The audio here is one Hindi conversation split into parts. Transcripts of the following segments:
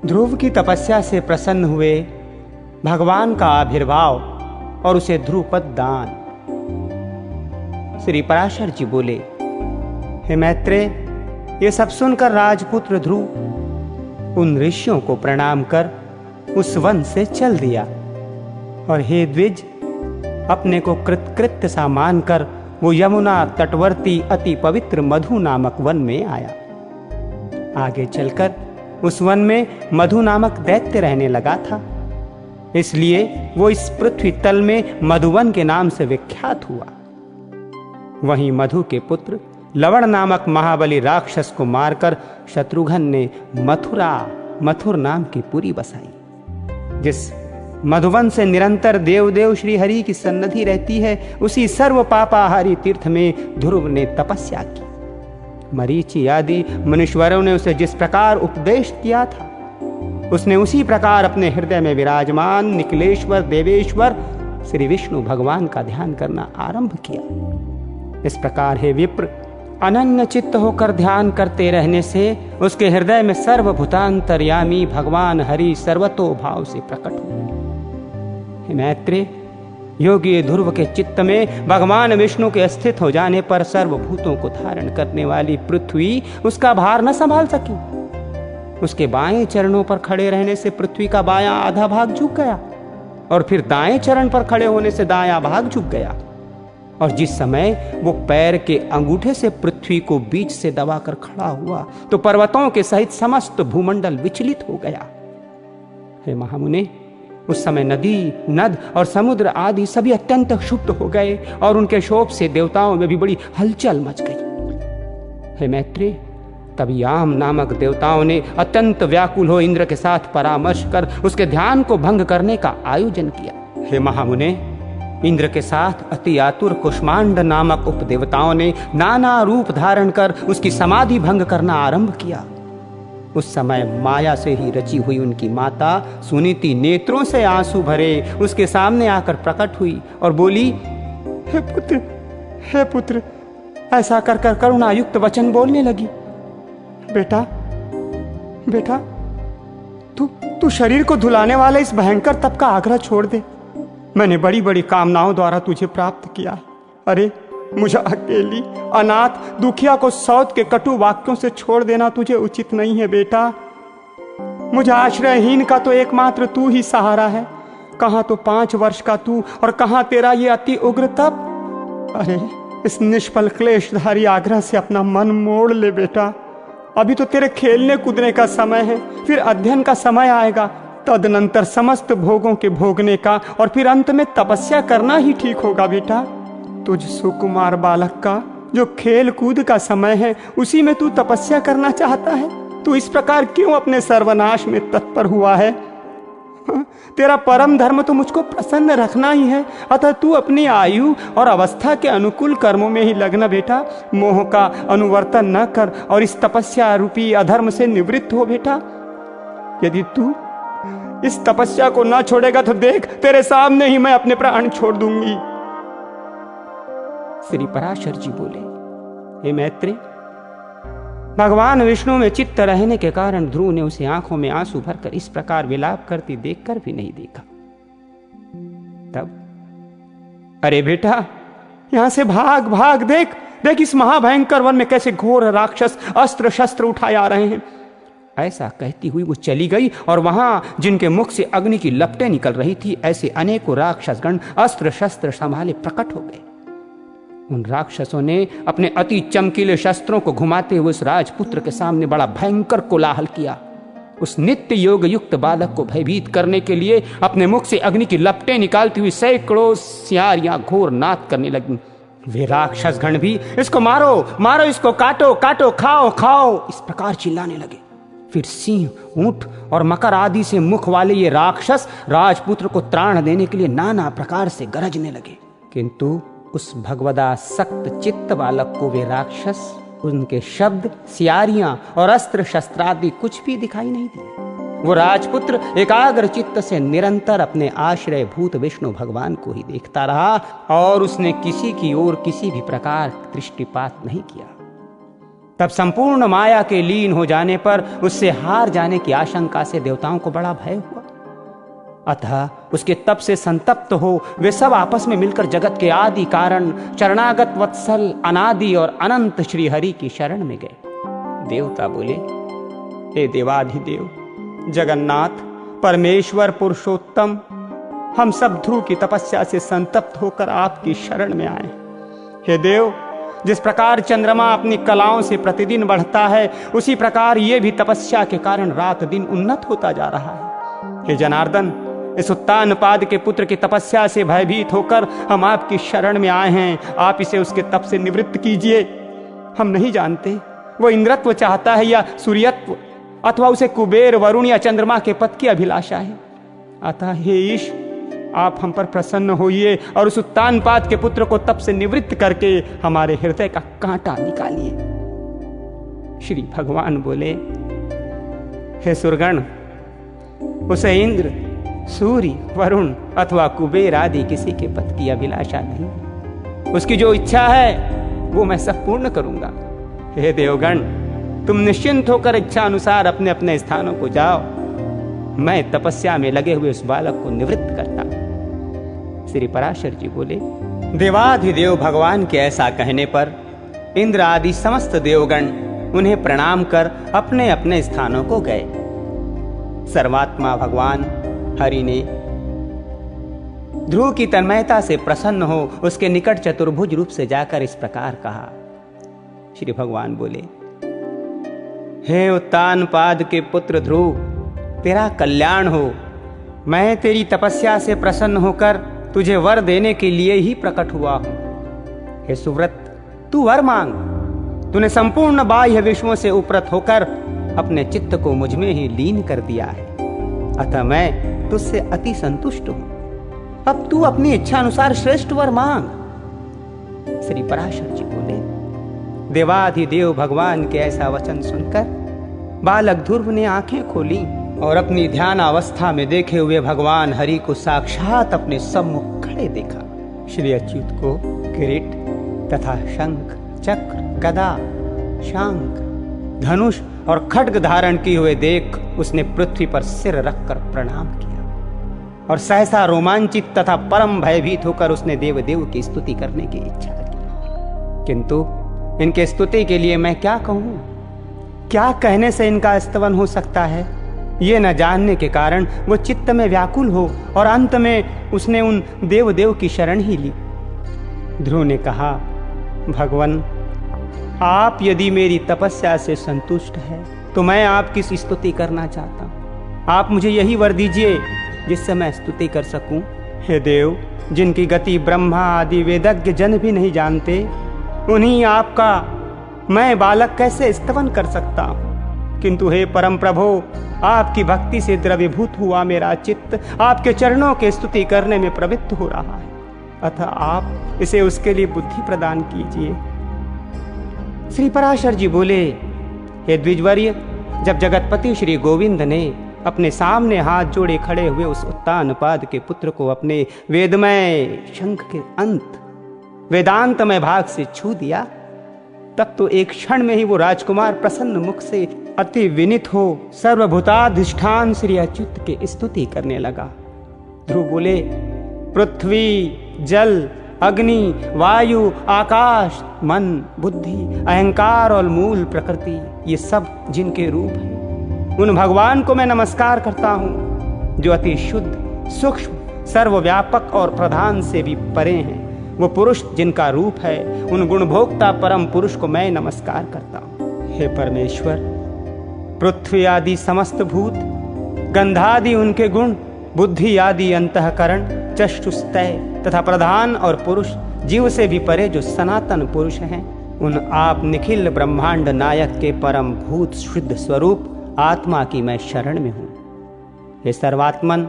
ध्रुव की तपस्या से प्रसन्न हुए भगवान का आविर्भाव और उसे ध्रुव पद दान। श्री पराशर जी बोले, हे मैत्रेय, ये सब सुनकर राजपुत्र ध्रुव उन ऋषियों को प्रणाम कर उस वन से चल दिया और हे द्विज, अपने को कृतकृत्य सा मानकर वो यमुना तटवर्ती अति पवित्र मधु नामक वन में आया। आगे चलकर उस वन में मधु नामक दैत्य रहने लगा था, इसलिए वो इस पृथ्वी तल में मधुवन के नाम से विख्यात हुआ। वहीं मधु के पुत्र लवण नामक महाबली राक्षस को मारकर शत्रुघ्न ने मथुर नाम की पुरी बसाई। जिस मधुवन से निरंतर देवदेव श्री हरि की सन्निधि रहती है, उसी सर्व पापाहारी तीर्थ में ध्रुव ने तपस्या की। मरीचि आदि मुनीश्वरों ने उसे जिस प्रकार उपदेश किया था, उसने उसी प्रकार अपने हृदय में विराजमान निखिलेश्वर देवेश्वर श्री विष्णु भगवान का ध्यान करना आरंभ किया। इस प्रकार हे विप्र, अनन्य चित्त होकर ध्यान करते रहने से उसके हृदय में सर्वभूतांतर्यामी भगवान हरि सर्वतो भाव से प्रकट हुए। हे मैत्रेय, योगी ध्रुव के चित्त में भगवान विष्णु के स्थित हो जाने पर सर्वभूतों को धारण करने वाली पृथ्वी उसका भार न संभाल सकी। उसके बाएं चरणों पर खड़े रहने से पृथ्वी का बायां आधा भाग झुक गया और फिर दाएं चरण पर खड़े होने से दायां भाग झुक गया। और जिस समय वो पैर के अंगूठे से पृथ्वी को बीच से दबाकर खड़ा हुआ तो पर्वतों के सहित समस्त भूमंडल विचलित हो गया। हे महामुने, उस समय नदी, नद और समुद्र आदि सभी अत्यंत क्षुब्ध हो गए और उनके शोक से देवताओं में भी बड़ी हलचल मच गई। हे मैत्रेय, तब याम नामक देवताओं ने अत्यंत व्याकुल हो इंद्र के साथ परामर्श कर उसके ध्यान को भंग करने का आयोजन किया। हे महामुने, इंद्र के साथ अति आतुर कुष्मांड नामक उपदेवताओं ने नाना रूप धारण कर उसकी समाधि भंग करना आरंभ किया। उस समय माया से ही रची हुई उनकी माता सुनीति नेत्रों से आंसू भरे उसके सामने आकर प्रकट हुई और बोली, हे पुत्र, ऐसा कर कर करुणायुक्त वचन बोलने लगी। बेटा, तू शरीर को धुलाने वाले इस भयंकर तप का आग्रह छोड़ दे। मैंने बड़ी बड़ी कामनाओं द्वारा तुझे प्राप्त किया। अरे, मुझे अकेली अनाथ दुखिया को सौत के कटु वाक्यों से छोड़ देना तुझे उचित नहीं है बेटा। मुझे आश्रयहीन का तो एकमात्र तू ही सहारा है। कहां तो 5 वर्ष का तू और कहां तेरा ये अति उग्र तप। अरे, इस निष्फल क्लेशधारी आग्रह से अपना मन मोड़ ले बेटा। अभी तो तेरे खेलने कूदने का समय है, फिर अध्ययन का समय आएगा, तदनंतर समस्त भोगों के भोगने का और फिर अंत में तपस्या करना ही ठीक होगा बेटा। तुझ सुकुमार बालक का जो खेल कूद का समय है, उसी में तू तपस्या करना चाहता है। तू इस प्रकार क्यों अपने सर्वनाश में तत्पर हुआ है? तेरा परम धर्म तो मुझको प्रसन्न रखना ही है, अतः तू अपनी आयु और अवस्था के अनुकूल कर्मों में ही लगना बेटा। मोह का अनुवर्तन न कर और इस तपस्या रूपी अधर्म से निवृत्त हो बेटा। यदि तू इस तपस्या को न छोड़ेगा तो देख, तेरे सामने ही मैं अपने प्राण छोड़ दूंगी। श्री पराशर जी बोले, हे मैत्रेय, भगवान विष्णु में चित्त रहने के कारण ध्रुव ने उसे आंखों में आंसू भरकर इस प्रकार विलाप करती देखकर भी नहीं देखा। तब, अरे बेटा, यहां से भाग, देख इस महाभयंकर वन में कैसे घोर राक्षस अस्त्र शस्त्र उठाए आ रहे हैं। ऐसा कहती हुई वो चली गई और वहां जिनके मुख से अग्नि की लपटें निकल रही थी, ऐसे अनेकों राक्षसगण अस्त्र शस्त्र संभाले प्रकट हो गए। उन राक्षसों ने अपने अति चमकीले शस्त्रों को घुमाते हुए उस राजपुत्र के सामने बड़ा भयंकर कोलाहल किया। उस नित्य योग युक्त बालक को भयभीत करने के लिए अपने मुख से अग्नि की लपटें निकालती हुई सैकड़ों सियारियां घोर नाद करने लगी। वे राक्षसगण भी इसको मारो, इसको काटो, खाओ, इस प्रकार चिल्लाने लगे। फिर सिंह, ऊंट और मकर आदि से मुख वाले ये राक्षस राजपुत्र को त्राण देने के लिए नाना प्रकार से गरजने लगे, किंतु उस भगवदासक्त चित्त बालक को वे राक्षस, उनके शब्द, सियारियां और अस्त्र शस्त्रादि कुछ भी दिखाई नहीं दिए। वो राजपुत्र एकाग्र चित्त से निरंतर अपने आश्रय भूत विष्णु भगवान को ही देखता रहा और उसने किसी की ओर किसी भी प्रकार दृष्टिपात नहीं किया। तब संपूर्ण माया के लीन हो जाने पर उससे हार जाने की आशंका से देवताओं को बड़ा भय हुआ। अतः उसके तप से संतप्त हो वे सब आपस में मिलकर जगत के आदि कारण चरणागत वत्सल अनादि और अनंत श्री हरि की शरण में गए। देवता बोले, हे देवाधिदेव जगन्नाथ परमेश्वर पुरुषोत्तम, हम सब ध्रुव की तपस्या से संतप्त होकर आपकी शरण में आए। हे देव, जिस प्रकार चंद्रमा अपनी कलाओं से प्रतिदिन बढ़ता है, उसी प्रकार ये भी तपस्या के कारण रात दिन उन्नत होता जा रहा है। हे जनार्दन, इस उत्तानपाद के पुत्र की तपस्या से भयभीत होकर हम आपकी शरण में आए हैं। आप इसे उसके तप से निवृत्त कीजिए। हम नहीं जानते वो इंद्रत्व चाहता है या सूर्यत्व, अथवा उसे कुबेर, वरुण या चंद्रमा के पद की अभिलाषा है। अतः हे ईश, आप हम पर प्रसन्न होइए और उस उत्तानपाद के पुत्र को तप से निवृत्त करके हमारे हृदय का कांटा निकालिए। श्री भगवान बोले, हे सुरगण, उसे इंद्र, सूर्य, वरुण अथवा कुबेर आदि किसी के पद की अभिलाषा नहीं। उसकी जो इच्छा है वो मैं सब पूर्ण करूंगा। हे देवगण, तुम निश्चिंत होकर इच्छा अनुसार अपने अपने स्थानों को जाओ। मैं तपस्या में लगे हुए उस बालक को निवृत्त करता हूं। श्री पराशर जी बोले, देवाधिदेव भगवान के ऐसा कहने पर इंद्र आदि समस्त देवगण उन्हें प्रणाम कर अपने अपने स्थानों को गए। सर्वात्मा भगवान हरि ने ध्रुव की तन्मयता से प्रसन्न हो उसके निकट चतुर्भुज रूप से जाकर इस प्रकार कहा। श्री भगवान बोले, हे उत्तानपाद के पुत्र ध्रुव, तेरा कल्याण हो। मैं तेरी तपस्या से प्रसन्न होकर तुझे वर देने के लिए ही प्रकट हुआ हूं। हे सुव्रत, तू वर मांग। तूने संपूर्ण बाह्य विश्वों से उपरत होकर अपने चित्त को मुझ में ही लीन कर दिया है, अतः मैं तुझसे अति संतुष्ट हूं। अब तू अपनी इच्छा अनुसार श्रेष्ठ वर मांग। श्री पराशर जी बोले, देवाधिदेव भगवान के ऐसा वचन सुनकर बालक ध्रुव ने आंखें खोली और अपनी ध्यान अवस्था में देखे हुए भगवान हरि को साक्षात अपने सम्मुख खड़े देखा। श्री अच्युत को किरीट तथा शंख, चक्र, गदा, शांग, धनुष और खड्ग धारण किए हुए देख उसने पृथ्वी पर सिर रखकर प्रणाम किया और सहसा रोमांचित तथा परम भयभीत होकर उसने देवदेव की स्तुति करने की इच्छा की। किंतु इनके स्तुति के लिए मैं क्या कहूं? क्या कहने से इनका स्तवन हो सकता है, ये न जानने के कारण वो चित्त में व्याकुल हो और अंत में उसने उन देवदेव की शरण ही ली। ध्रुव ने कहा, भगवान, आप यदि मेरी तपस्या से संतुष्ट है तो मैं आपकी स्तुति करना चाहता हूँ। आप मुझे यही वर दीजिए जिससे मैं स्तुति कर सकूं। हे देव, जिनकी गति ब्रह्मा आदि वेदज्ञ जन भी नहीं जानते, उन्हीं आपका मैं बालक कैसे स्तवन कर सकता हूँ। किंतु हे परम प्रभो, आपकी भक्ति से द्रवीभूत हुआ मेरा चित्त आपके चरणों के स्तुति करने में प्रवृत्त हो रहा है, अतः आप इसे उसके लिए बुद्धि प्रदान कीजिए। श्री पराशर जी बोले, हे द्विजवर्य, जब जगतपति श्री गोविंद ने अपने सामने हाथ जोड़े खड़े हुए उस उत्तानपाद के पुत्र को अपने वेदमय शंख के अंत वेदांतमय भाग से छू दिया, तब तो एक क्षण में ही वो राजकुमार प्रसन्न मुख से अति विनित हो सर्वभूताधिष्ठान श्री अच्युत के स्तुति करने लगा। ध्रुव बोले, पृथ्वी, जल, अग्नि, वायु, आकाश, मन, बुद्धि, अहंकार और मूल प्रकृति, ये सब जिनके रूप हैं, उन भगवान को मैं नमस्कार करता हूँ जो अति शुद्ध, सूक्ष्म, सर्वव्यापक और प्रधान से भी परे हैं। वो पुरुष जिनका रूप है, उन गुणभोक्ता परम पुरुष को मैं नमस्कार करता हूँ। हे परमेश्वर, पृथ्वी आदि समस्त भूत, गंधादि उनके गुण, बुद्धि आदि अंतःकरण, चक्षुस्तय तथा प्रधान और पुरुष जीव से भी परे जो सनातन पुरुष हैं, उन आप निखिल ब्रह्मांड नायक के परम भूत शुद्ध स्वरूप आत्मा की मैं शरण में हूँ। हे सर्वात्मन,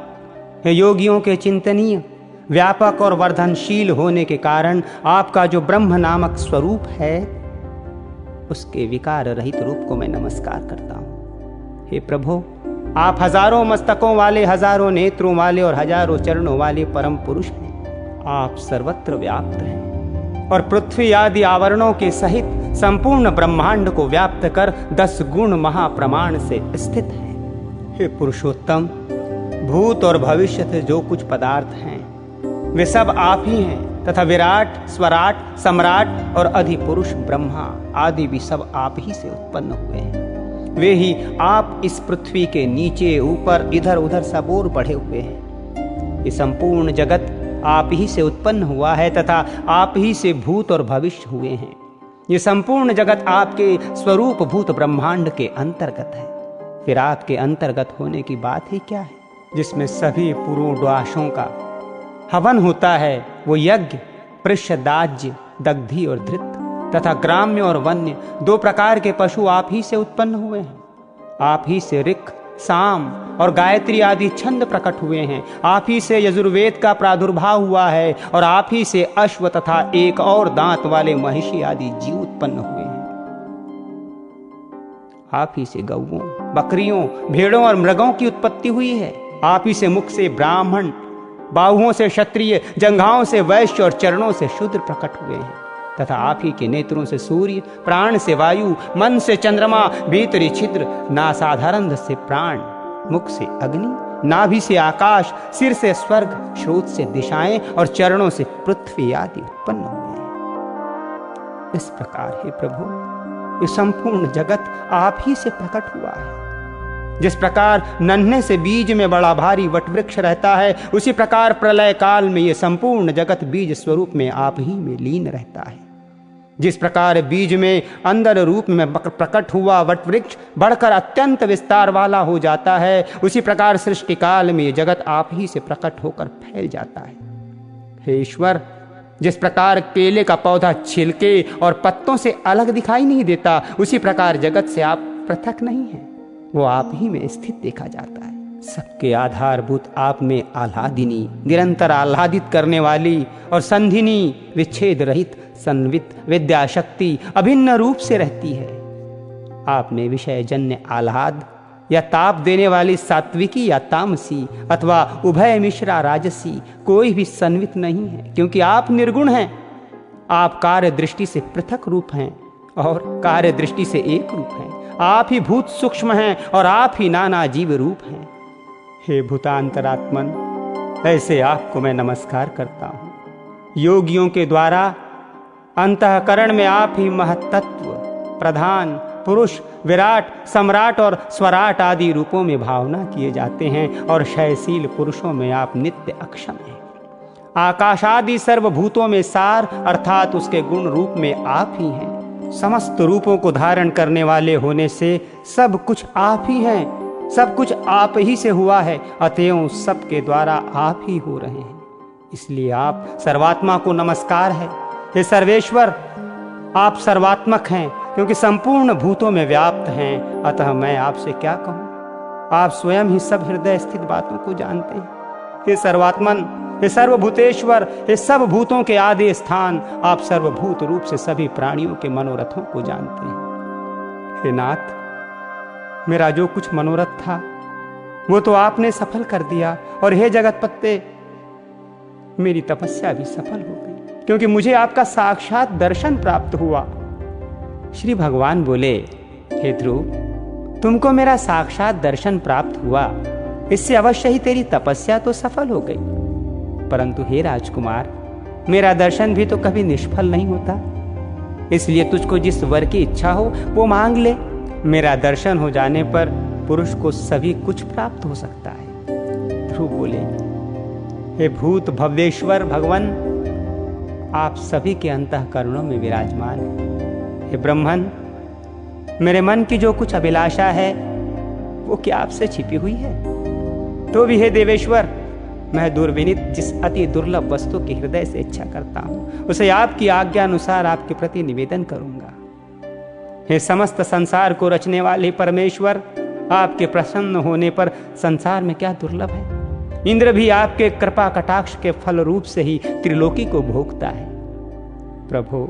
हे योगियों के चिंतनीय, व्यापक और वर्धनशील होने के कारण आपका जो ब्रह्म नामक स्वरूप है, उसके विकार रहित रूप को मैं नमस्कार करता हूँ। हे प्रभु, आप हजारों मस्तकों वाले, हजारों नेत्रों वाले और हजारों चरणों वाले परम पुरुष हैं। आप सर्वत्र व्याप्त हैं। और पृथ्वी आदि आवरणों के सहित संपूर्ण ब्रह्मांड को व्याप्त कर 10 गुण महाप्रमाण से स्थित है। हे पुरुषोत्तम, भूत और भविष्य से जो कुछ पदार्थ हैं वे सब आप ही हैं, तथा विराट, स्वराट, सम्राट और अधिपुरुष ब्रह्मा आदि भी सब आप ही से उत्पन्न हुए हैं। वे ही आप इस पृथ्वी के नीचे ऊपर इधर उधर सब ओर बढ़े हुए हैं। ये संपूर्ण जगत आप ही से उत्पन्न हुआ है तथा आप ही से भूत और भविष्य हुए हैं। ये संपूर्ण जगत आपके स्वरूप भूत ब्रह्मांड के अंतर्गत है। फिर आपके अंतर्गत होने की बात ही क्या है? जिसमें सभी पुरोडाशों का हवन होता है, वो यज्ञ, पृष्ठदाज्य, दग्धि और धृत तथा ग्राम्य और वन्य 2 प्रकार के पशु आप ही से उत्पन्न हुए हैं। आप ही से ऋक्, साम और गायत्री आदि छंद प्रकट हुए हैं। आप ही से यजुर्वेद का प्रादुर्भाव हुआ है और आप ही से अश्व तथा एक और दांत वाले महिषी आदि जीव उत्पन्न हुए हैं। आप ही से गौओं, बकरियों, भेड़ों और मृगों की उत्पत्ति हुई है। आप ही से मुख से ब्राह्मण, बाहुओं से क्षत्रिय, जंघाओं से वैश्य और चरणों से शूद्र प्रकट हुए हैं। तथा आप ही के नेत्रों से सूर्य, प्राण से वायु, मन से चंद्रमा, भीतरी छिद्र, नासाधारण से प्राण, मुख से अग्नि, नाभि से आकाश, सिर से स्वर्ग, श्रोत से दिशाएं और चरणों से पृथ्वी आदि उत्पन्न हुए हैं। इस प्रकार हे प्रभु, ये संपूर्ण जगत आप ही से प्रकट हुआ है। जिस प्रकार नन्हे से बीज में बड़ा भारी वटवृक्ष रहता है, उसी प्रकार प्रलय काल में ये संपूर्ण जगत बीज स्वरूप में आप ही में लीन रहता है। जिस प्रकार बीज में अंदर रूप में प्रकट हुआ वटवृक्ष बढ़कर अत्यंत विस्तार वाला हो जाता है, उसी प्रकार सृष्टि काल में ये जगत आप ही से प्रकट होकर फैल जाता है। हे ईश्वर, जिस प्रकार केले का पौधा छिलके और पत्तों से अलग दिखाई नहीं देता, उसी प्रकार जगत से आप पृथक नहीं हैं, वो आप ही में स्थित देखा जाता है। सबके आधारभूत आप में आह्लादिनी, निरंतर आह्लादित करने वाली और संधिनी, विच्छेद रहित संवित विद्या शक्ति अभिन्न रूप से रहती है। आप में विषय जन्य आह्लाद या ताप देने वाली सात्विकी या तामसी अथवा उभय मिश्रा राजसी कोई भी संवित नहीं है, क्योंकि आप निर्गुण हैं। आप कार्य दृष्टि से पृथक रूप हैं और कार्य दृष्टि से एक रूप हैं। आप ही भूत सूक्ष्म हैं और आप ही नाना जीव रूप हैं। हे भूतांतरात्मन, ऐसे आपको मैं नमस्कार करता हूँ। योगियों के द्वारा अंतःकरण में आप ही महत्त्व, प्रधान, पुरुष, विराट, सम्राट और स्वराट आदि रूपों में भावना किए जाते हैं और क्षयशील पुरुषों में आप नित्य अक्षम हैं। आकाशादि सर्वभूतों में सार अर्थात उसके गुण रूप में आप ही हैं। समस्त रूपों को धारण करने वाले होने से सब कुछ आप ही हैं। सब कुछ आप ही से हुआ है, अतएव सबके द्वारा आप ही हो रहे हैं। इसलिए आप सर्वात्मा को नमस्कार है। हे सर्वेश्वर, आप सर्वात्मक हैं क्योंकि संपूर्ण भूतों में व्याप्त हैं। अतः मैं आपसे क्या कहूँ, आप स्वयं ही सब हृदय स्थित बातों को जानते हैं। हे सर्वात्मन, हे सर्वभूतेश्वर, हे सब भूतों के आदि स्थान, आप सर्वभूत रूप से सभी प्राणियों के मनोरथों को जानते हैं। हे नाथ, मेरा जो कुछ मनोरथ था वो तो आपने सफल कर दिया, और हे जगतपते, मेरी तपस्या भी सफल हो गई, क्योंकि मुझे आपका साक्षात दर्शन प्राप्त हुआ। श्री भगवान बोले, हे ध्रुव, तुमको मेरा साक्षात दर्शन प्राप्त हुआ, इससे अवश्य ही तेरी तपस्या तो सफल हो गई। परंतु हे राजकुमार, मेरा दर्शन भी तो कभी निष्फल नहीं होता, इसलिए तुझको जिस वर की इच्छा हो वो मांग ले। मेरा दर्शन हो जाने पर पुरुष को सभी कुछ प्राप्त हो सकता है। ध्रुव बोले, हे भूत भव्येश्वर भगवान, आप सभी के अंतःकरणों में विराजमान हैं। हे ब्रह्मन, मेरे मन की जो कुछ अभिलाषा है वो क्या आपसे छिपी हुई है? तो भी हे देवेश्वर, मैं दुर्विनीत जिस अति दुर्लभ वस्तु की हृदय से इच्छा करता हूँ उसे आपकी आज्ञा अनुसार आपके प्रति निवेदन करूंगा। हे समस्त संसार को रचने वाले परमेश्वर, आपके प्रसन्न होने पर संसार में क्या दुर्लभ है? इंद्र भी आपके कृपा कटाक्ष के फल रूप से ही त्रिलोकी को भोगता है। प्रभु,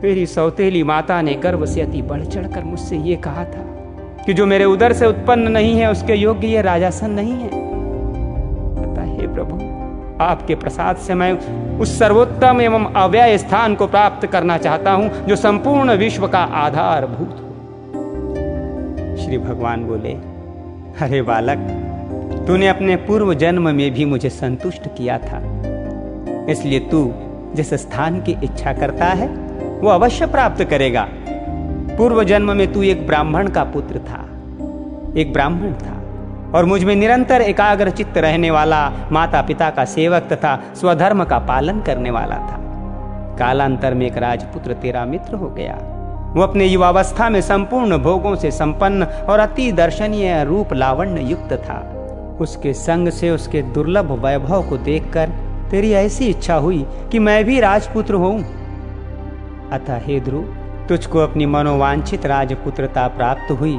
मेरी सौतेली माता ने गर्व से अति बढ़ चढ़कर मुझसे ये कहा था कि जो मेरे उदर से उत्पन्न नहीं है उसके योग्य ये राजासन नहीं है। हे प्रभु, आपके प्रसाद से मैं उस सर्वोत्तम एवं अव्यय स्थान को प्राप्त करना चाहता हूं जो संपूर्ण विश्व का आधारभूत हो। श्री भगवान बोले, अरे बालक, तूने अपने पूर्व जन्म में भी मुझे संतुष्ट किया था, इसलिए तू जिस स्थान की इच्छा करता है वो अवश्य प्राप्त करेगा। पूर्व जन्म में तू एक ब्राह्मण का पुत्र था, एक ब्राह्मण था और मुझ में निरंतर एकाग्र चित्त रहने वाला, माता पिता का सेवक तथा स्वधर्म का पालन करने वाला था। कालांतर में एक राजपुत्र तेरा मित्र हो गया। वो अपने युवावस्था में संपूर्ण भोगों से संपन्न और अति दर्शनीय रूप लावण्य युक्त था। उसके संग से उसके दुर्लभ वैभव को देखकर तेरी ऐसी इच्छा हुई कि मैं भी राजपुत्र हूं। अतः हे ध्रुव, तुझको अपनी मनोवांछित राजपुत्रता प्राप्त हुई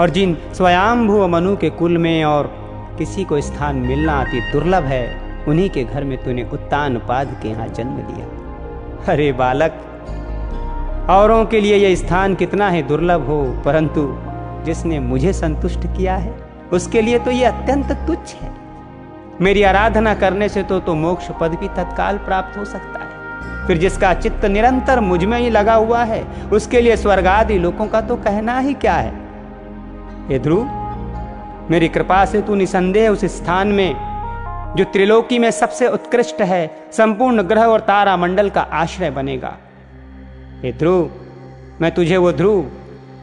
और जिन स्वयंभुव मनु के कुल में और किसी को स्थान मिलना अति दुर्लभ है, उन्हीं के घर में तूने उत्तानपाद के यहाँ जन्म लिया। अरे बालक, औरों के लिए यह स्थान कितना है दुर्लभ हो, परंतु जिसने मुझे संतुष्ट किया है उसके लिए तो यह अत्यंत तुच्छ है। मेरी आराधना करने से तो मोक्ष पद भी तत्काल प्राप्त हो सकता है। फिर जिसका चित्त निरंतर मुझ में ही लगा हुआ है, उसके लिए स्वर्ग आदि लोकों का तो कहना ही क्या है। हे ध्रुव, मेरी कृपा से तू निसंदेह उस स्थान में जो त्रिलोकी में सबसे उत्कृष्ट है, संपूर्ण ग्रह और तारा मंडल का आश्रय बनेगा। हे ध्रुव, मैं तुझे वो ध्रुव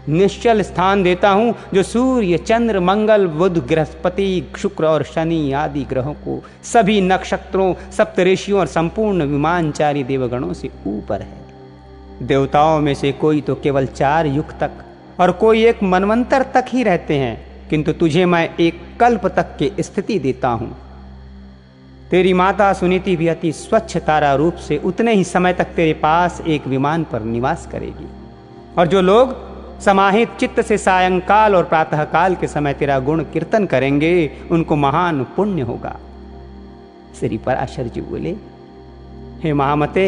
निश्चल स्थान देता हूं जो सूर्य, चंद्र, मंगल, बुध, बृहस्पति, शुक्र और शनि आदि ग्रहों को, सभी नक्षत्रों, सप्तऋषियों और संपूर्ण विमानचारी देवगणों से ऊपर है। देवताओं में से कोई तो केवल 4 युग तक और कोई 1 मनवंतर तक ही रहते हैं, किंतु तुझे मैं 1 कल्प तक की स्थिति देता हूं। तेरी माता सुनीति भी अति स्वच्छ तारा रूप से उतने ही समय तक तेरे पास एक विमान पर निवास करेगी, और जो लोग समाहित चित्त से सायंकाल और प्रातःकाल के समय तेरा गुण कीर्तन करेंगे, उनको महान पुण्य होगा। श्री पराशर जी बोले, हे महामते,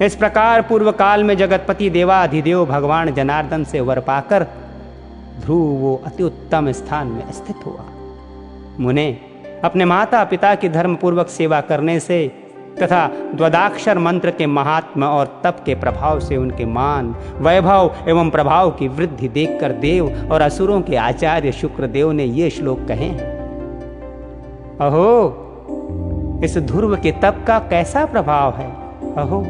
इस प्रकार पूर्व काल में जगतपति देवाधिदेव भगवान जनार्दन से वर पाकर ध्रुव वो अति उत्तम स्थान में स्थित हुआ। मुने, अपने माता पिता की धर्म पूर्वक सेवा करने से तथा द्वदाक्षर मंत्र के महात्मा और तप के प्रभाव से उनके मान, वैभव एवं प्रभाव की वृद्धि देखकर देव और असुरों के आचार्य शुक्रदेव ने ये श्लोक कहे हैं। अहो, इस ध्रुव के तप का कैसा प्रभाव है, अहो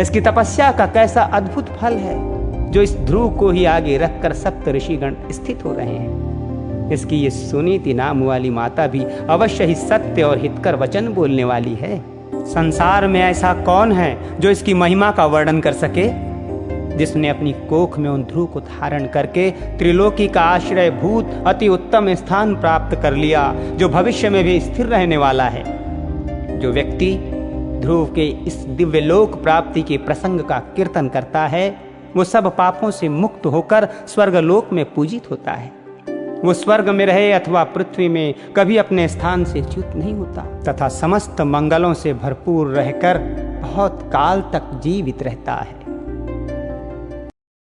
इसकी तपस्या का कैसा अद्भुत फल है, जो इस ध्रुव को ही आगे रखकर सप्त ऋषिगण स्थित हो रहे हैं। इसकी ये सुनीति नाम वाली माता भी अवश्य ही सत्य और हितकर वचन बोलने वाली है। संसार में ऐसा कौन है जो इसकी महिमा का वर्णन कर सके, जिसने अपनी कोख में उन ध्रुव को धारण करके त्रिलोकी का आश्रय भूत अति उत्तम स्थान प्राप्त कर लिया, जो भविष्य में भी स्थिर रहने वाला है। जो व्यक्ति ध्रुव के इस दिव्य लोक प्राप्ति के प्रसंग का कीर्तन करता है, वो सब पापों से मुक्त होकर स्वर्गलोक में पूजित होता है। वो स्वर्ग में रहे अथवा पृथ्वी में कभी अपने स्थान से च्युत नहीं होता तथा समस्त मंगलों से भरपूर रहकर बहुत काल तक जीवित रहता है।